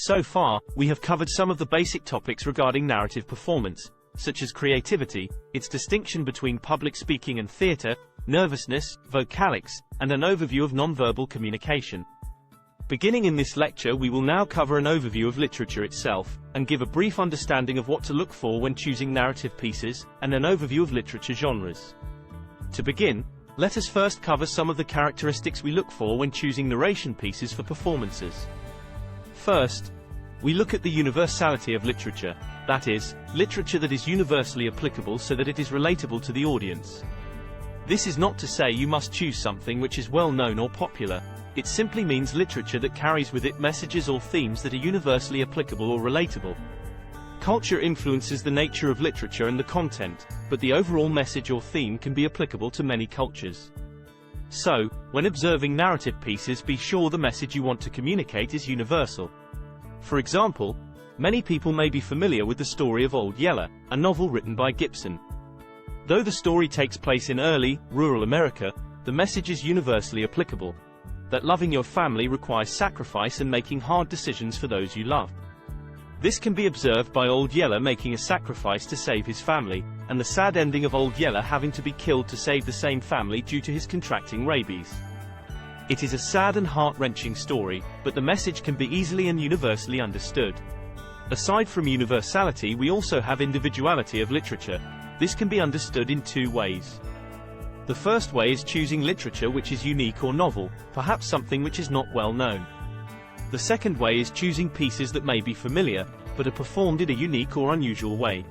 So far, we have covered some of the basic topics regarding narrative performance, such as creativity, its distinction between public speaking and theater, nervousness, vocalics, and an overview of nonverbal communication. Beginning in this lecture, we will now cover an overview of literature itself, and give a brief understanding of what to look for when choosing narrative pieces, and an overview of literature genres. To begin, let us first cover some of the characteristics we look for when choosing narration pieces for performances. First, we look at the universality of literature, that is, literature that is universally applicable so that it is relatable to the audience. This is not to say you must choose something which is well known or popular. It simply means literature that carries with it messages or themes that are universally applicable or relatable. Culture influences the nature of literature and the content, but the overall message or theme can be applicable to many cultures. So, when observing narrative pieces, be sure the message you want to communicate is universal. For example, many people may be familiar with the story of Old Yeller, a novel written by Gibson. Though the story takes place in early, rural America, the message is universally applicable. That loving your family requires sacrifice and making hard decisions for those you love. This can be observed by Old Yeller making a sacrifice to save his family, and the sad ending of Old Yeller having to be killed to save the same family due to his contracting rabies. It is a sad and heart-wrenching story, but the message can be easily and universally understood. Aside from universality, we also have individuality of literature. This can be understood in two ways. The first way is choosing literature which is unique or novel, perhaps something which is not well known. The second way is choosing pieces that may be familiar, but are performed in a unique or unusual way.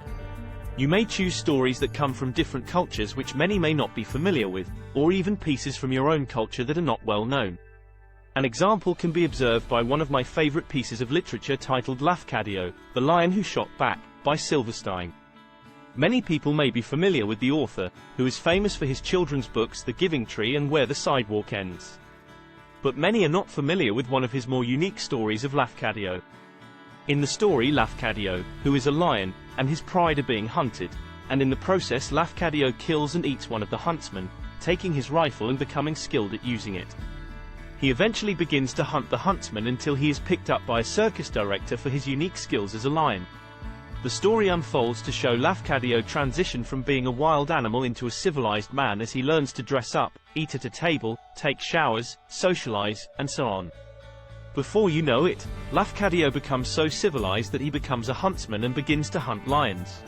You may choose stories that come from different cultures which many may not be familiar with, or even pieces from your own culture that are not well known. An example can be observed by one of my favorite pieces of literature titled Lafcadio, The Lion Who Shot Back, by Silverstein. Many people may be familiar with the author, who is famous for his children's books The Giving Tree and Where the Sidewalk Ends. But many are not familiar with one of his more unique stories of Lafcadio. In the story, Lafcadio, who is a lion, and his pride are being hunted, and in the process Lafcadio kills and eats one of the huntsmen, taking his rifle and becoming skilled at using it. He eventually begins to hunt the huntsman until he is picked up by a circus director for his unique skills as a lion. The story unfolds to show Lafcadio transition from being a wild animal into a civilized man as he learns to dress up, eat at a table, take showers, socialize, and so on. Before you know it, Lafcadio becomes so civilized that he becomes a huntsman and begins to hunt lions.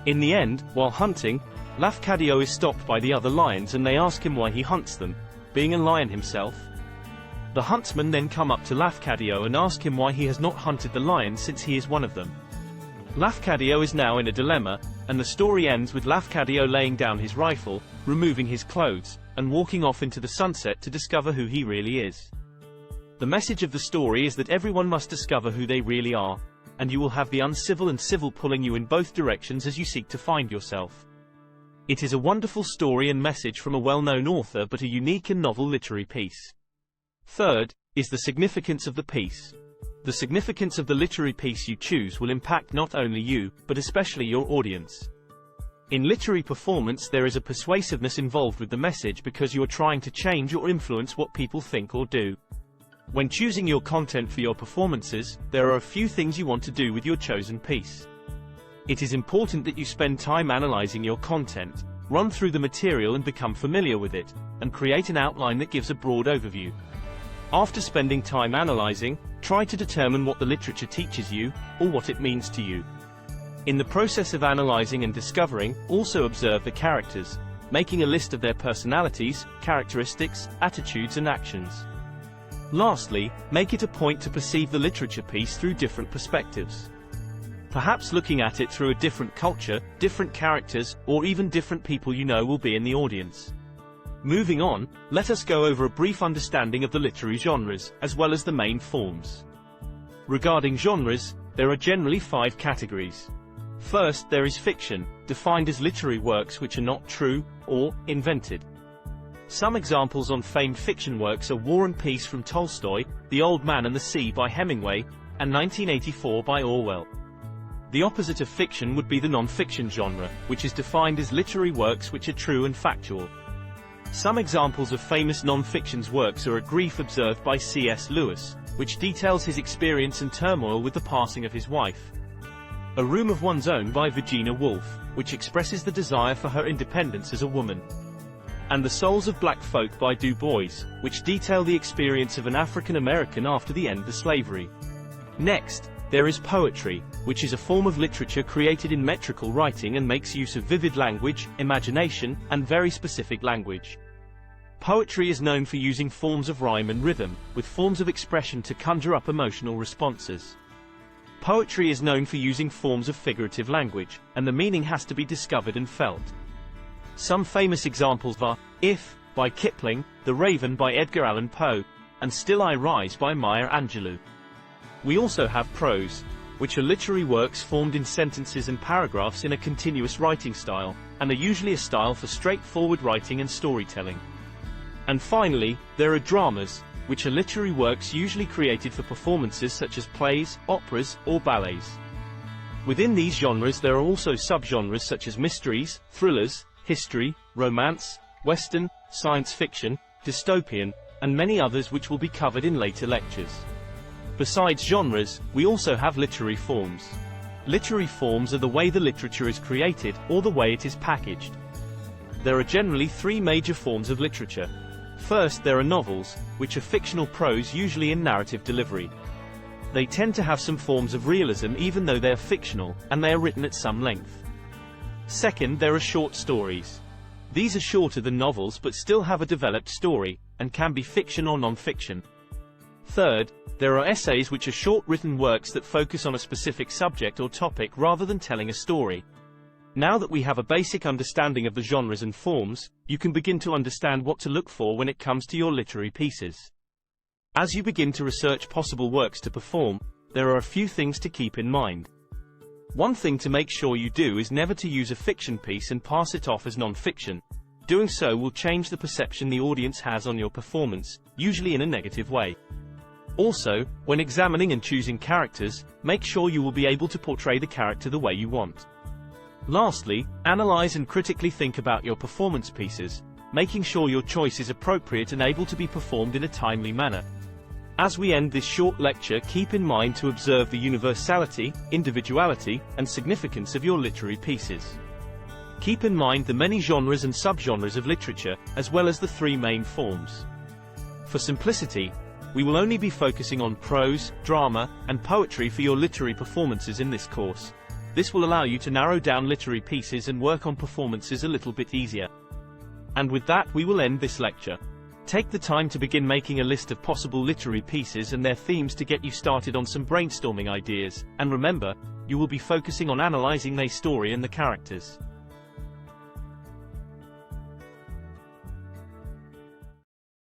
In the end, while hunting, Lafcadio is stopped by the other lions and they ask him why he hunts them, being a lion himself. The huntsmen then come up to Lafcadio and ask him why he has not hunted the lions since he is one of them. Lafcadio is now in a dilemma, and the story ends with Lafcadio laying down his rifle, removing his clothes, and walking off into the sunset to discover who he really is. The message of the story is that everyone must discover who they really are, and you will have the uncivil and civil pulling you in both directions as you seek to find yourself. It is a wonderful story and message from a well-known author, but a unique and novel literary piece. Third, is the significance of the piece. The significance of the literary piece you choose will impact not only you, but especially your audience. In literary performance, there is a persuasiveness involved with the message because you are trying to change or influence what people think or do. When choosing your content for your performances, there are a few things you want to do with your chosen piece. It is important that you spend time analyzing your content, run through the material and become familiar with it, and create an outline that gives a broad overview. After spending time analyzing, try to determine what the literature teaches you, or what it means to you. In the process of analyzing and discovering, also observe the characters, making a list of their personalities, characteristics, attitudes and actions. Lastly, make it a point to perceive the literature piece through different perspectives. Perhaps looking at it through a different culture, different characters, or even different people you know will be in the audience. Moving on, let us go over a brief understanding of the literary genres, as well as the main forms. Regarding genres, there are generally 5 categories. First, there is fiction, defined as literary works which are not true, or invented. Some examples on famed fiction works are War and Peace from Tolstoy, The Old Man and the Sea by Hemingway, and 1984 by Orwell. The opposite of fiction would be the non-fiction genre, which is defined as literary works which are true and factual. Some examples of famous non-fiction's works are A Grief Observed by C.S. Lewis, which details his experience and turmoil with the passing of his wife. A Room of One's Own by Virginia Woolf, which expresses the desire for her independence as a woman. And The Souls of Black Folk by Du Bois, which detail the experience of an African American after the end of slavery. Next, there is poetry, which is a form of literature created in metrical writing and makes use of vivid language, imagination, and very specific language. Poetry is known for using forms of rhyme and rhythm, with forms of expression to conjure up emotional responses. Poetry is known for using forms of figurative language, and the meaning has to be discovered and felt. Some famous examples are If, by Kipling, The Raven by Edgar Allan Poe, and Still I Rise by Maya Angelou. We also have prose, which are literary works formed in sentences and paragraphs in a continuous writing style, and are usually a style for straightforward writing and storytelling. And finally, there are dramas, which are literary works usually created for performances such as plays, operas, or ballets. Within these genres there are also subgenres such as mysteries, thrillers, history, romance, western, science fiction, dystopian, and many others which will be covered in later lectures. Besides genres, we also have literary forms. Literary forms are the way the literature is created, or the way it is packaged. There are generally three major forms of literature. First, there are novels, which are fictional prose usually in narrative delivery. They tend to have some forms of realism even though they are fictional, and they are written at some length. Second, there are short stories. These are shorter than novels but still have a developed story, and can be fiction or non-fiction. Third, there are essays, which are short written works that focus on a specific subject or topic rather than telling a story. Now that we have a basic understanding of the genres and forms, you can begin to understand what to look for when it comes to your literary pieces. As you begin to research possible works to perform, there are a few things to keep in mind. One thing to make sure you do is never to use a fiction piece and pass it off as non-fiction. Doing so will change the perception the audience has on your performance, usually in a negative way. Also, when examining and choosing characters, make sure you will be able to portray the character the way you want. Lastly, analyze and critically think about your performance pieces, making sure your choice is appropriate and able to be performed in a timely manner. As we end this short lecture, keep in mind to observe the universality, individuality, and significance of your literary pieces. Keep in mind the many genres and subgenres of literature, as well as the three main forms. For simplicity, we will only be focusing on prose, drama, and poetry for your literary performances in this course. This will allow you to narrow down literary pieces and work on performances a little bit easier. And with that we will end this lecture. Take the time to begin making a list of possible literary pieces and their themes to get you started on some brainstorming ideas, and remember, you will be focusing on analyzing their story and the characters.